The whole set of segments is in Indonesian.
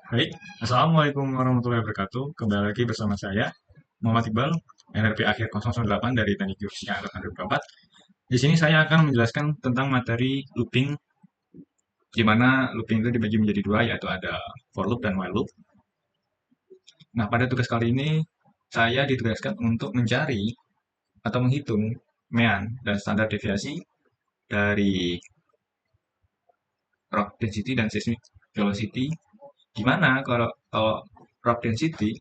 Baik, Assalamualaikum warahmatullahi wabarakatuh. Kembali lagi bersama saya, Muhammad Iqbal, NRP akhir 008 dari Teknik Jurusnya Angkatan 2024. Di sini saya akan menjelaskan tentang materi looping, di mana looping itu dibagi menjadi dua, yaitu ada for loop dan while loop. Nah, pada tugas kali ini, saya ditugaskan untuk mencari atau menghitung mean dan standar deviasi dari rock density dan seismic velocity. Di mana kalau rock density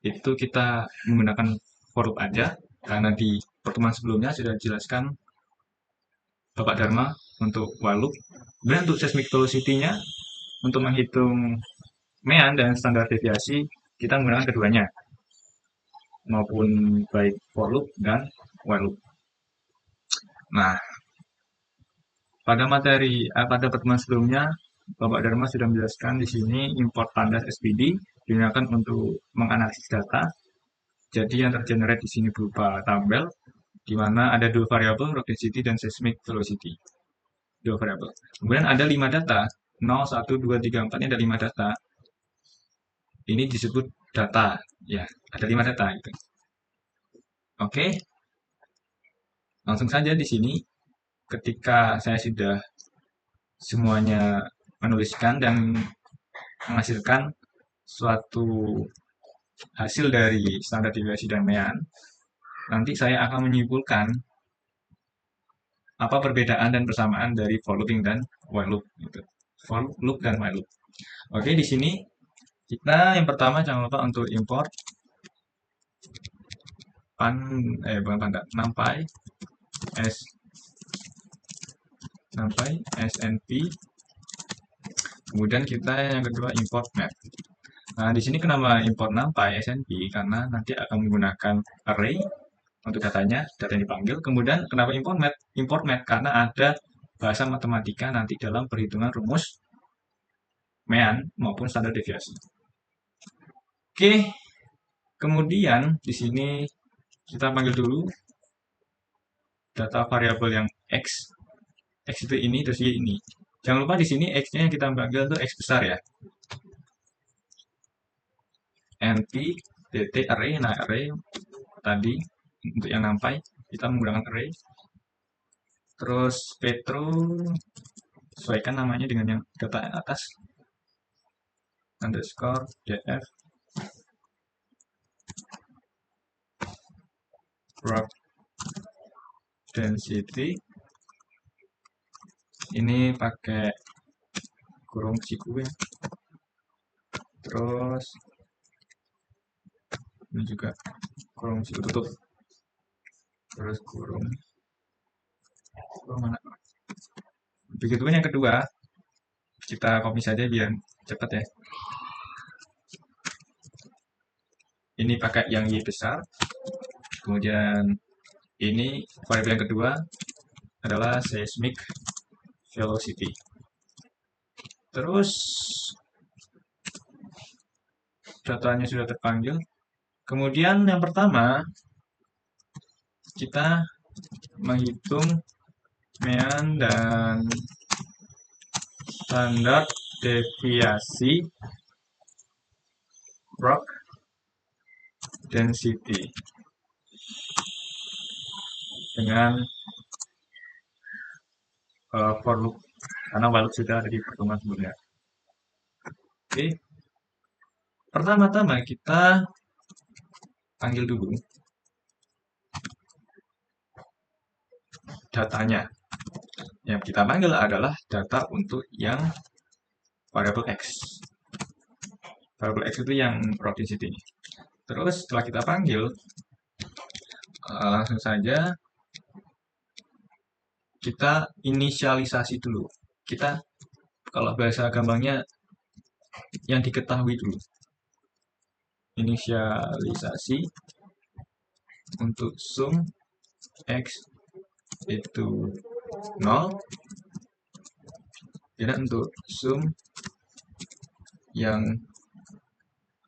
itu kita menggunakan for loop aja, karena di pertemuan sebelumnya sudah dijelaskan Bapak Dharma untuk while loop. Kemudian untuk seismic velocity-nya, untuk menghitung mean dan standar deviasi, kita menggunakan keduanya, maupun baik for loop dan while loop. Nah, pada pertemuan sebelumnya, Bapak Dharma sudah menjelaskan di sini import pandas SPD digunakan untuk menganalisis data. Jadi yang tergenerate di sini berupa tabel, di mana ada dua variabel, rock density dan seismic velocity. Dua variabel. Kemudian ada 5 data, 0, 1, 2, 3, 4, ini ada 5 data. Ini disebut data, ya, ada 5 data gitu. Oke, langsung saja di sini ketika saya sudah semuanya menuliskan dan menghasilkan suatu hasil dari standar deviasi dan mean, nanti saya akan menyimpulkan apa perbedaan dan persamaan dari for looping dan while loop gitu. For loop dan while loop. Oke, di sini kita yang pertama jangan lupa untuk import bukan panda, s numpy snp. Kemudian kita yang kedua import map. Nah, di sini kenapa import numpy snp, karena nanti akan menggunakan array untuk datanya, data yang dipanggil. Kemudian kenapa import map? Import map karena ada bahasa matematika nanti dalam perhitungan rumus mean maupun standar deviasi. Oke, kemudian di sini kita panggil dulu data variabel yang x. X itu ini, terus y ini. Jangan lupa di sini x-nya yang kita panggil itu x besar ya. NP dt array, nah array tadi untuk yang numpy kita menggunakan array. Terus Petro sesuaikan namanya dengan yang data yang atas, underscore df rock density. Ini pakai kurung siku ya. Terus ini juga kurung siku tutup. Terus kurung mana? Begitu yang kedua, kita copy saja biar cepat ya. Ini pakai yang y besar. Kemudian ini variabel yang kedua adalah seismic velocity. Terus datanya sudah terpanggil. Kemudian yang pertama kita menghitung mean dan standar deviasi rock density dengan for loop, karena while loop sudah ada di pertemuan sebelumnya. Oke, pertama-tama kita panggil dulu datanya. Yang kita panggil adalah data untuk yang variabel x. Variabel x itu yang rock density. Terus setelah kita panggil, langsung saja kita inisialisasi dulu. Kita kalau bahasa gampangnya yang diketahui dulu. Inisialisasi untuk sum x itu 0. Dan untuk sum yang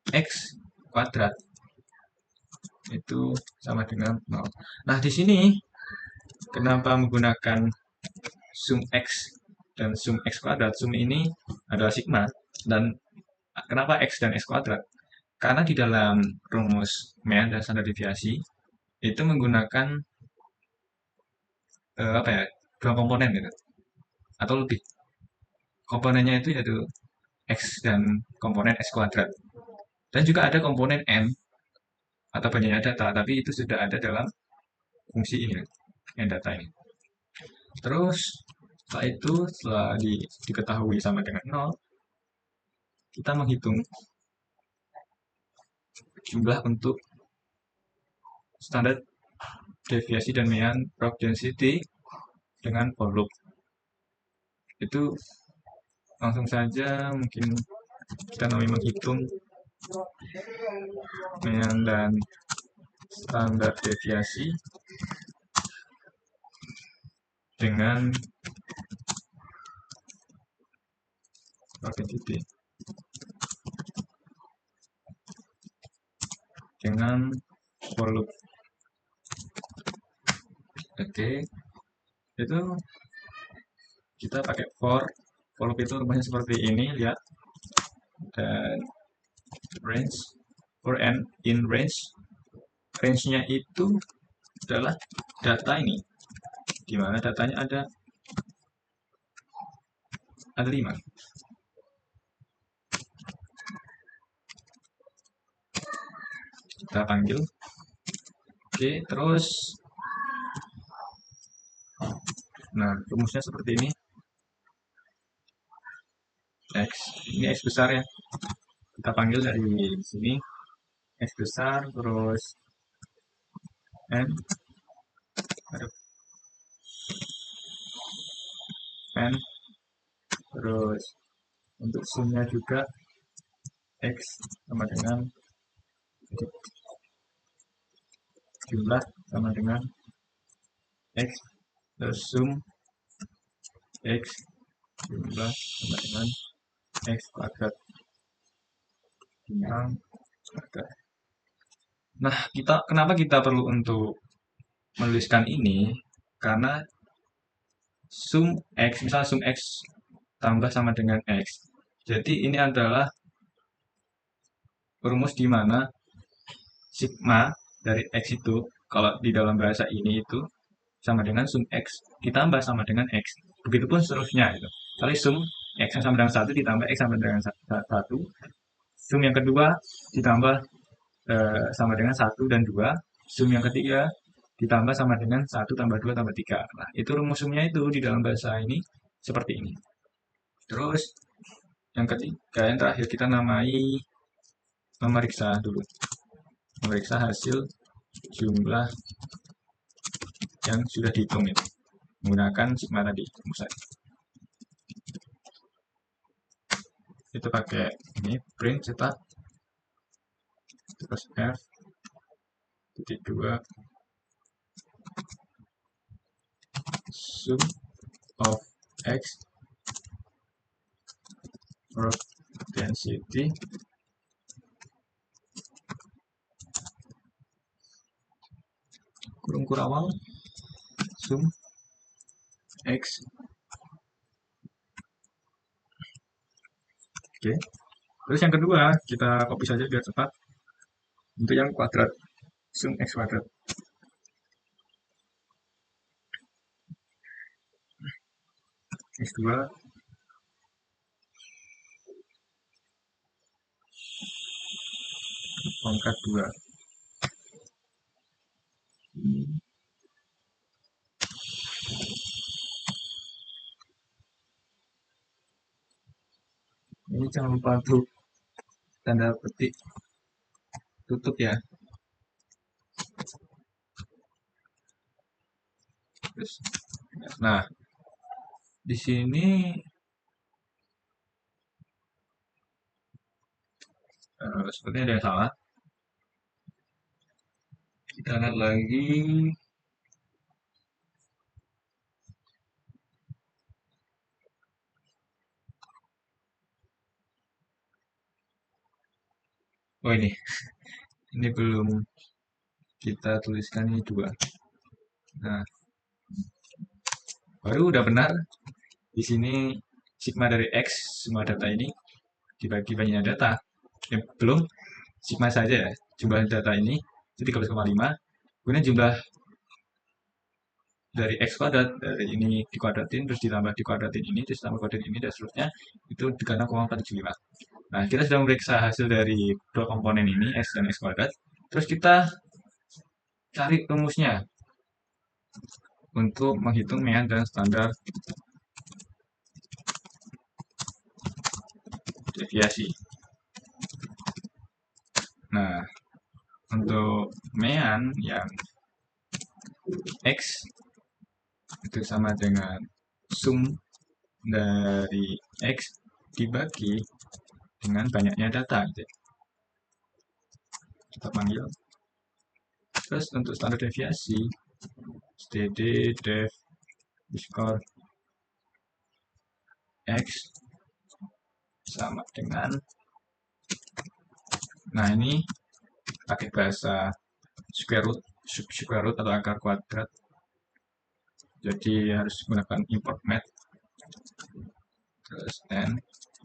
x kuadrat itu sama dengan 0. Nah, di sini kenapa menggunakan sum x dan sum x kuadrat? Sum ini adalah sigma dan kenapa X dan X kuadrat? Karena di dalam rumus mean dan standar deviasi itu menggunakan apa ya, dua komponen gitu atau lebih. Komponennya itu yaitu X dan komponen X kuadrat. Dan juga ada komponen N atau banyaknya data, tapi itu sudah ada dalam fungsi ini, yang data ini. Terus setelah itu, setelah diketahui sama dengan 0, kita menghitung jumlah untuk standar deviasi dan mean rock density dengan for loop. Itu langsung saja mungkin kita namanya menghitung mean dan standar deviasi dengan rock density dengan for loop. Oke, itu kita pakai for loop itu rumahnya seperti ini, lihat. Dan range for n in range-nya itu adalah data ini, di mana datanya ada 5. Kita panggil. Oke, terus nah rumusnya seperti ini. X, ini X besar ya. Kita panggil dari sini X besar, terus N, N, terus untuk sumnya juga X sama dengan jumlah sama dengan X, terus sum X jumlah sama dengan X kuadrat. Nah, kenapa kita perlu untuk menuliskan ini? Karena sum X, misalnya sum X tambah sama dengan X. Jadi ini adalah rumus di mana sigma dari X itu, kalau di dalam bahasa ini itu sama dengan sum X ditambah sama dengan X. Begitupun seterusnya. Gitu. Kali sum X yang sama dengan 1 ditambah X sama dengan 1. Sum yang kedua ditambah sama dengan 1 dan 2. Sum yang ketiga ditambah sama dengan 1 tambah 2 tambah 3. Nah, itu rumus sumnya itu di dalam bahasa ini seperti ini. Terus, yang ketiga, yang terakhir kita namai memeriksa dulu. Memeriksa hasil jumlah yang sudah dihitung itu. Menggunakan sigma tadi, rumus tadi. Itu pakai ini, print, cetak. Terus F, titik 2, sum of X rock density kurung kurawal sum X. Oke. Terus yang kedua, kita copy saja biar cepat. Untuk yang kuadrat, sum X kuadrat. X2 pangkat 2. Ini jangan lupa untuk tanda petik tutup ya. Terus, nah, di sini sepertinya ada yang salah. Kita lihat lagi. Oh ini belum kita tuliskan, ini 2. Nah, baru udah benar. Di sini sigma dari X semua data ini dibagi banyaknya data. Belum sigma saja ya, jumlah data ini itu 13,5, kemudian jumlah dari X kuadrat, dari ini dikuadratin, terus ditambah dikuadratin ini, terus ditambah kuadratin ini, dan seterusnya, itu 36,475. Nah, kita sudah memeriksa hasil dari dua komponen ini, X dan X kuadrat, terus kita cari rumusnya untuk menghitung mean dan standar deviasi. Nah, untuk mean yang X itu sama dengan sum dari X dibagi dengan banyaknya data gitu. Kita panggil. Terus untuk standar deviasi std dev score X sama dengan, nah ini pakai bahasa square root atau akar kuadrat, jadi harus menggunakan import math, terus n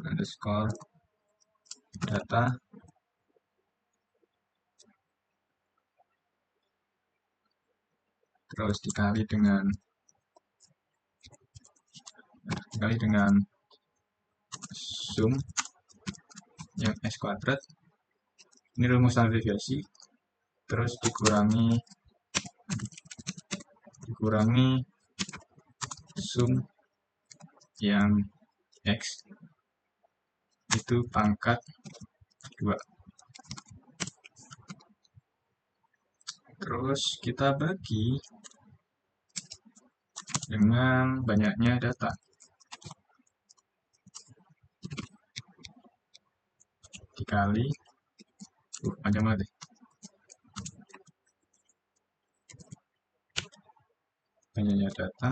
underscore data terus dikali dengan sum yang X kuadrat, ini rumus standar deviasi, terus dikurangi sum yang X itu pangkat 2. Terus kita bagi dengan banyaknya data. Dikali, panjang banget deh. Banyaknya data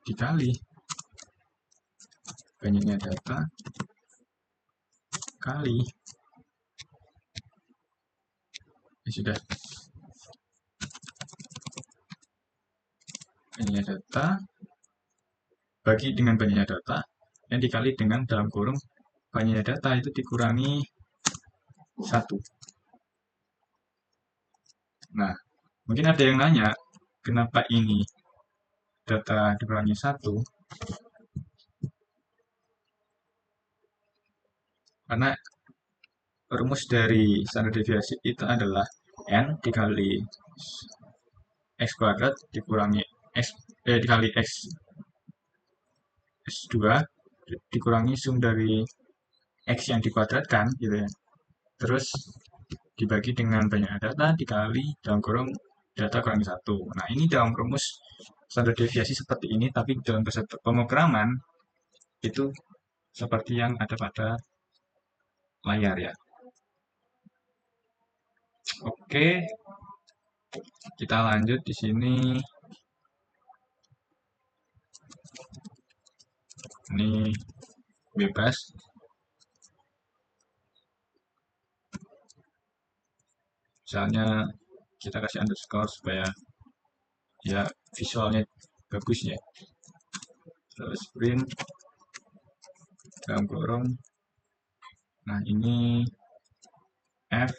dikali banyaknya data kali, ya sudah, banyaknya data bagi dengan banyaknya data yang dikali dengan dalam kurung banyaknya data itu dikurangi 1. Nah, mungkin ada yang nanya, kenapa ini data dikurangi 1? Karena rumus dari standar deviasi itu adalah n dikali X kuadrat dikurangi dikali X2 dikurangi sum dari X yang dikuadratkan gitu ya. Terus dibagi dengan banyak data dikali dalam kurung data kurangi 1. Nah, ini dalam rumus standar deviasi seperti ini, tapi dalam bahasa pemrograman itu seperti yang ada pada layar ya. Oke, kita lanjut di sini. Ini bebas. Misalnya kita kasih underscore supaya ya visualnya bagus ya. Terus print dalam kurung. Nah, ini F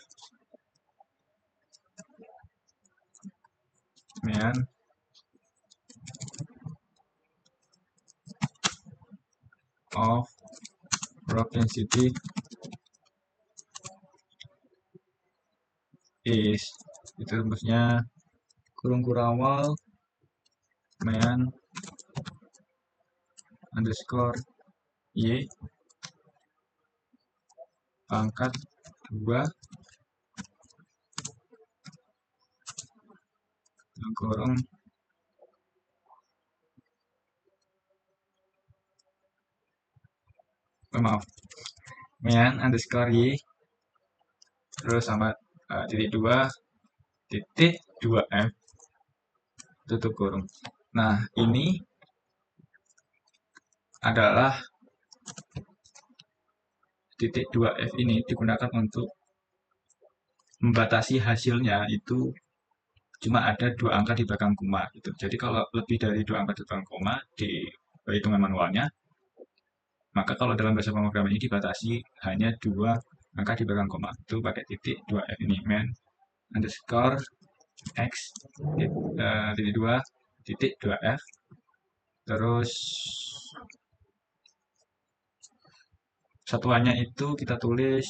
mean of rock density is, itu rumusnya kurung awal mean underscore y pangkat 2 dalam kurung mean underscore y terus sama titik 2 f tutup kurung. Nah, ini adalah titik 2f ini digunakan untuk membatasi hasilnya itu cuma ada 2 angka di belakang koma gitu. Jadi kalau lebih dari 2 angka di belakang koma di perhitungan manualnya Maka kalau dalam bahasa pemrograman ini dibatasi hanya dua angka di belakang koma. Itu pakai titik 2F ini, main underscore x titik 2 titik 2F. Terus satuannya itu kita tulis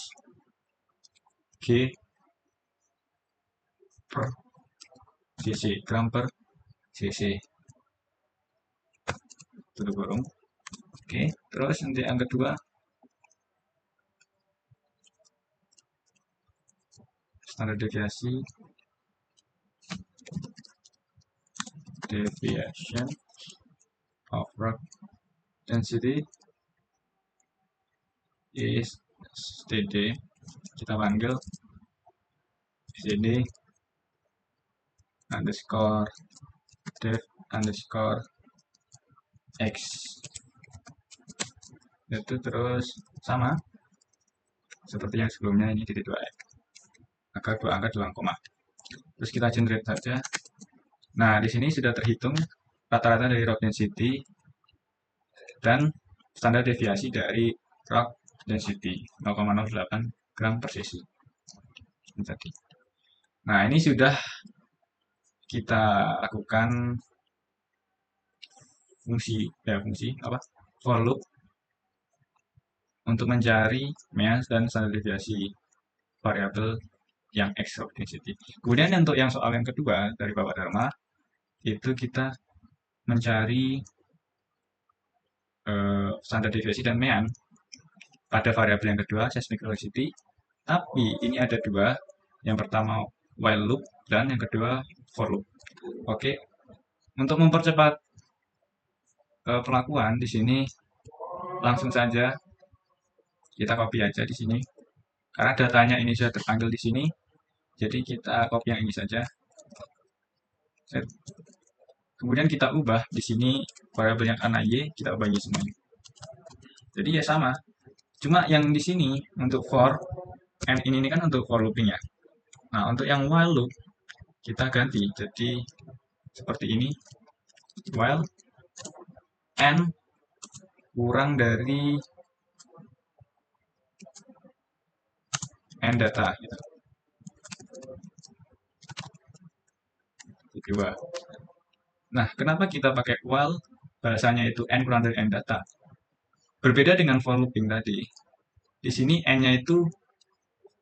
G per cc, gram per cc, tutup kurung. Oke, terus nanti yang kedua standar deviasi of rock density is std, kita panggil std underscore dev underscore x, itu terus sama seperti yang sebelumnya, ini titik 2x, maka dua angka dalam koma. Terus kita generate saja. Nah, di sini sudah terhitung rata-rata dari rock density dan standar deviasi dari rock density 0,08 gram per cc ini tadi. Nah, ini sudah kita lakukan fungsi apa, for loop untuk mencari mean dan standar deviasi variabel yang x rock density. Kemudian untuk yang soal yang kedua dari Bapak Dharma, itu kita mencari standar deviasi dan mean pada variabel yang kedua, seismic velocity. Tapi ini ada dua, yang pertama while loop dan yang kedua for loop. Oke, untuk mempercepat pelakuan di sini langsung saja kita copy aja di sini, karena datanya ini sudah terpanggil di sini, jadi kita copy yang ini saja. Kemudian kita ubah di sini variabel yang a y, kita ubah y semuanya. Jadi ya sama, cuma yang di sini untuk for n ini kan untuk for looping ya. Nah, untuk yang while loop kita ganti jadi seperti ini, while n kurang dari n data gitu. Kedua. Nah, kenapa kita pakai while bahasanya itu n kurang dari n data? Berbeda dengan for looping tadi. Di sini n-nya itu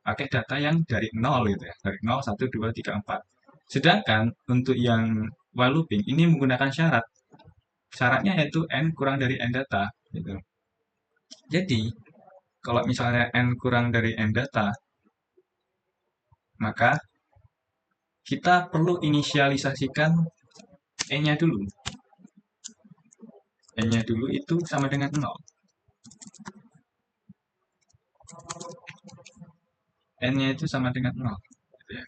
pakai data yang dari 0 gitu ya, dari 0, 1, 2, 3, 4. Sedangkan untuk yang while looping ini menggunakan syarat. Syaratnya yaitu n kurang dari n data gitu. Jadi, kalau misalnya n kurang dari n data, maka kita perlu inisialisasikan n-nya dulu. N-nya dulu itu sama dengan 0. N-nya itu sama dengan 0. Gitu ya.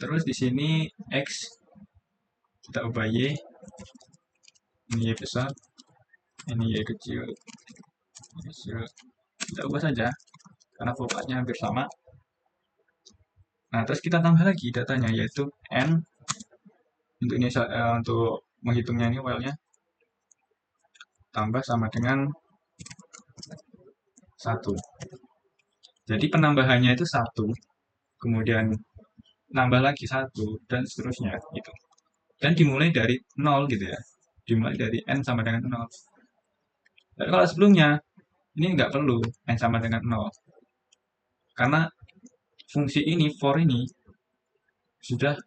Terus di sini X kita ubah Y. Ini Y besar. Ini Y kecil. Kita ubah saja. Karena formatnya hampir sama. Nah, terus kita tambah lagi datanya, yaitu N. Untuk ini untuk menghitungnya ini while-nya. Tambah sama dengan 1. Jadi penambahannya itu 1. Kemudian nambah lagi 1 dan seterusnya gitu. Dan dimulai dari 0 gitu ya. Dimulai dari n sama dengan 0. Tapi kalau sebelumnya ini nggak perlu n sama dengan 0. Karena fungsi ini for ini sudah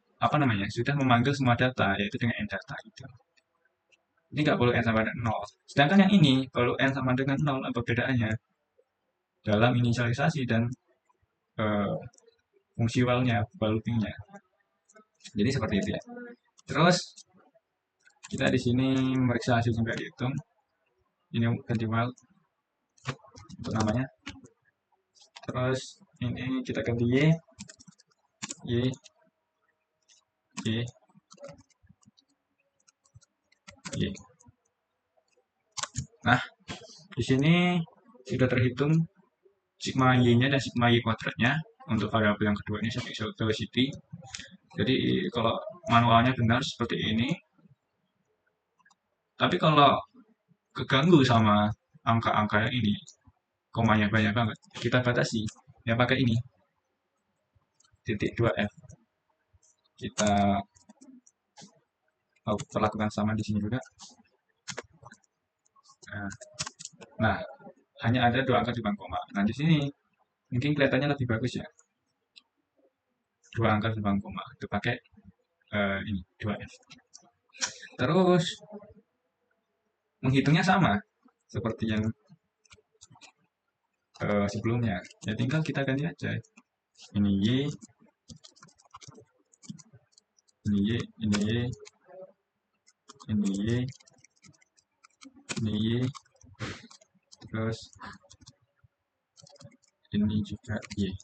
sudah memanggil semua data yaitu dengan n data gitu. Ini nggak perlu n sama dengan 0. Sedangkan yang ini perlu n sama dengan 0. Apa bedanya? Dalam inisialisasi dan fungsi while-nya, while looping-nya. Jadi seperti itu ya. Terus kita di sini memeriksa hasil sampai dihitung. Ini ganti while untuk namanya. Terus ini kita ganti y, y. Nah, di sini sudah terhitung sigma y-nya dan sigma y kuadratnya untuk variabel yang kedua ini seismic velocity. Jadi kalau manualnya benar seperti ini. Tapi kalau keganggu sama angka-angka yang ini, komanya banyak banget. Kita batasi, ya pakai ini, titik 2F. Kita perlakukan sama di sini juga. Nah, nah, hanya ada dua angka di depan koma. Nah, di sini mungkin kelihatannya lebih bagus ya. Dua angka di depan koma. Itu pakai ini, 2F. Terus, menghitungnya sama. Seperti yang sebelumnya. Ya tinggal kita ganti aja. Ini Y, ini Y, ini Y, ini Y, ini Y, terus ini juga Y.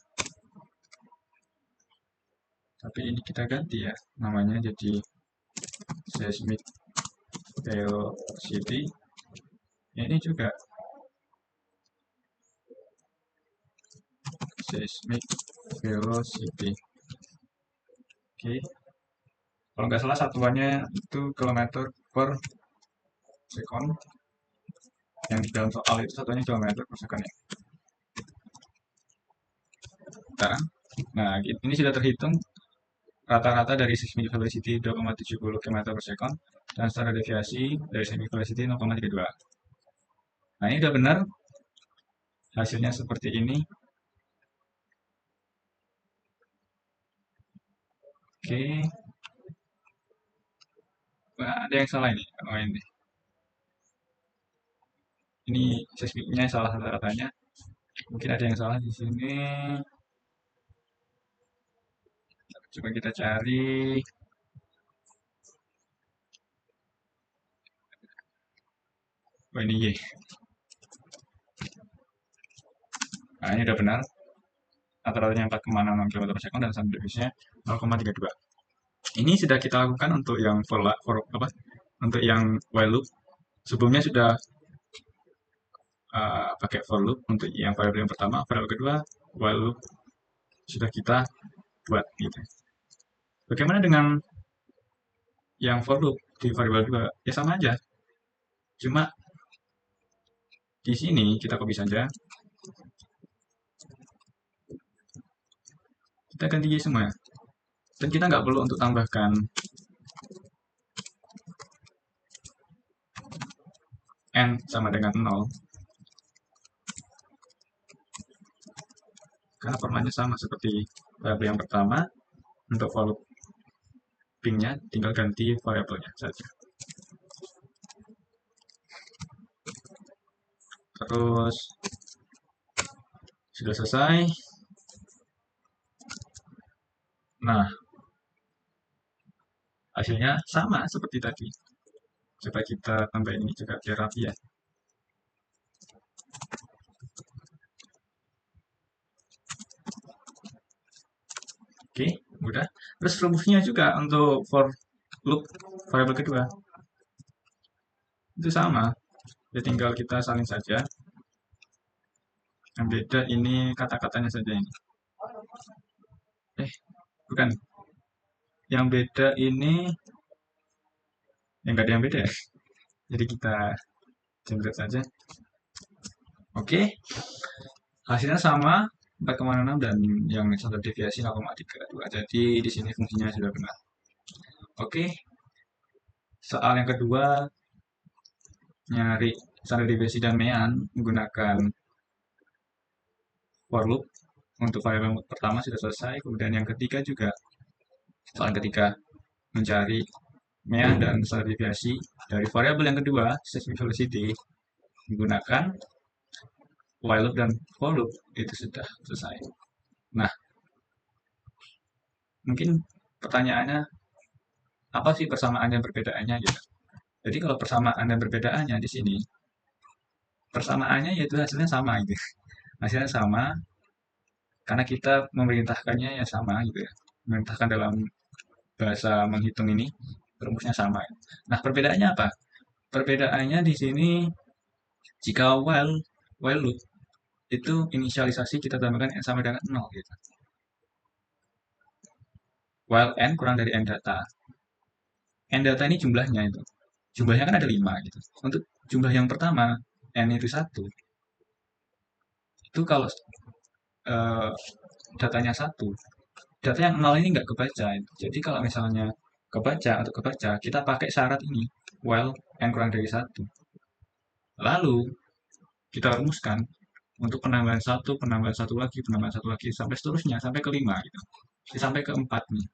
Tapi ini kita ganti ya, namanya jadi seismic velocity. Ini juga seismic velocity. Oke, kalau nggak salah satuannya itu kilometer per second. Yang di dalam soal itu satuannya kilometer per second ya. Nah, ini sudah terhitung rata-rata dari seismic velocity 2,70 km per second dan standar deviasi dari seismic velocity 0,32. Nah, ini udah benar. Hasilnya seperti ini. Oke. Wah, ada yang salah ini. Oh, ini. Ini seismiknya salah rata-ratanya. Mungkin ada yang salah di sini. Coba kita cari. Oh, ini Y. Nah, ini udah benar. Rata-ratanya 4,66 km per second dan standar deviasinya 0,32. Ini sudah kita lakukan untuk yang untuk yang while loop. Sebelumnya sudah pakai for loop untuk yang variabel yang pertama, variabel kedua, while loop sudah kita buat gitu. Bagaimana dengan yang for loop di variabel 2? Ya sama aja. Cuma di sini kita copy saja. Kita ganti Y semua. Dan kita nggak perlu untuk tambahkan N sama dengan 0. Karena formanya sama seperti variabel yang pertama. Untuk for loopingnya tinggal ganti variabelnya saja. Terus sudah selesai. Nah, hasilnya sama seperti tadi. Coba kita tambahin ini juga biar rapi ya. Oke, udah. Terus rumusnya juga untuk for loop variabel kedua. Itu sama. Ya tinggal kita salin saja. Yang beda ini kata-katanya saja ini. Bukan. Yang beda ini yang nggak ada yang beda ya. Jadi kita jemput saja. Oke. Hasilnya sama 4,6 dan yang standar deviasi 0,32. Jadi di sini fungsinya sudah benar. Oke. Soal yang kedua nyari standar deviasi dan mean menggunakan for loop untuk variabel pertama sudah selesai. Kemudian yang ketiga juga soal ketiga mencari mean dan standar deviasi dari variabel yang kedua seismic velocity menggunakan while loop dan for loop itu sudah selesai. Nah, mungkin pertanyaannya apa sih persamaan dan perbedaannya gitu. Jadi kalau persamaan dan perbedaannya di sini persamaannya yaitu hasilnya sama gitu. Hasilnya sama karena kita memerintahkannya ya sama gitu ya. Memerintahkan dalam bahasa menghitung ini rumusnya sama. Nah, perbedaannya apa? Perbedaannya di sini jika while loop itu inisialisasi kita tambahkan n sama dengan 0 gitu. While n kurang dari n data. N data ini jumlahnya itu. jumlahnya kan ada 5 gitu. Untuk jumlah yang pertama, n itu 1, itu kalau eh, datanya 1, data yang 0 ini nggak kebaca. Jadi kalau misalnya kebaca, untuk kebaca, kita pakai syarat ini, while n kurang dari 1. Lalu kita rumuskan untuk penambahan satu, penambahan satu lagi, sampai seterusnya, sampai ke 5 gitu. Jadi sampai ke 4 nih.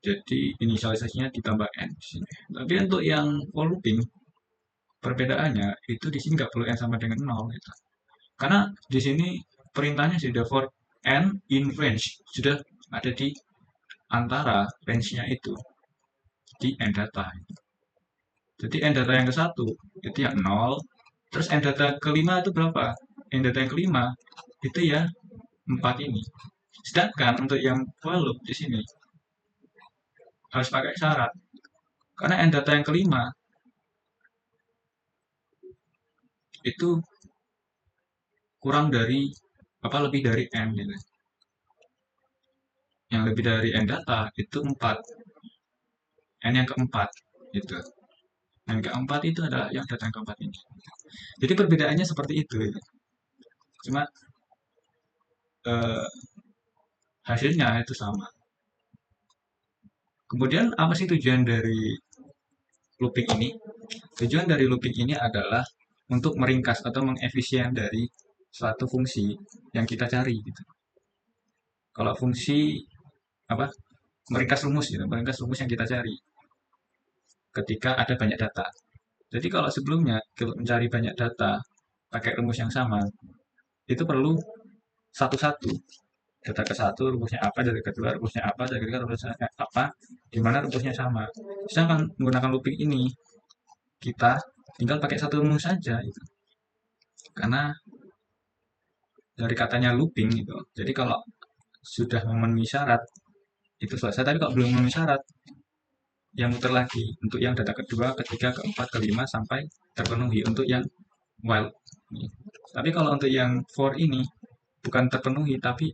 Jadi inisialisasinya ditambah n di sini. Tapi untuk yang for looping, perbedaannya itu di sini nggak perlu n sama dengan 0 gitu. Karena di sini perintahnya sudah for n in range, sudah ada di antara range-nya itu di n data. Jadi n data yang ke satu itu yang 0, terus n data kelima itu berapa? N data yang kelima itu ya 4 ini. Sedangkan untuk yang for loop di sini harus pakai syarat. Karena n data yang kelima itu kurang dari apa lebih dari n gitu. Yang lebih dari n data itu 4. N yang keempat gitu. Yang keempat itu adalah yang data yang keempat ini. Jadi perbedaannya seperti itu gitu. Cuma eh, hasilnya itu sama. Kemudian apa sih tujuan dari looping ini? Tujuan dari looping ini adalah untuk meringkas atau mengefisien dari suatu fungsi yang kita cari gitu. Kalau fungsi apa meringkas rumus gitu, meringkas rumus yang kita cari ketika ada banyak data. Jadi kalau sebelumnya kalau mencari banyak data pakai rumus yang sama, itu perlu satu-satu. Data ke satu rumusnya apa, data kedua rumusnya apa, data ketiga rumusnya apa, di mana rumusnya sama. Sedangkan menggunakan looping ini, kita tinggal pakai satu rumus saja gitu. Karena dari katanya looping gitu. Jadi kalau sudah memenuhi syarat itu selesai. Tapi kalau belum memenuhi syarat, yang muter lagi untuk yang data kedua, ketiga, keempat, kelima sampai terpenuhi untuk yang while. Tapi kalau untuk yang for ini bukan terpenuhi tapi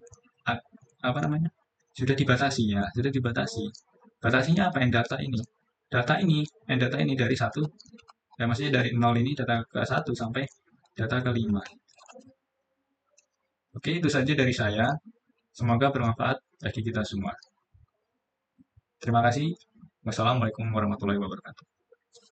apa namanya? Sudah dibatasi ya, sudah dibatasi. Batasinya apa? Yang data ini. Data ini, yang data ini dari satu, ya maksudnya dari nol ini data ke satu sampai data ke 5. Oke, itu saja dari saya. Semoga bermanfaat bagi kita semua. Terima kasih. Wassalamualaikum warahmatullahi wabarakatuh.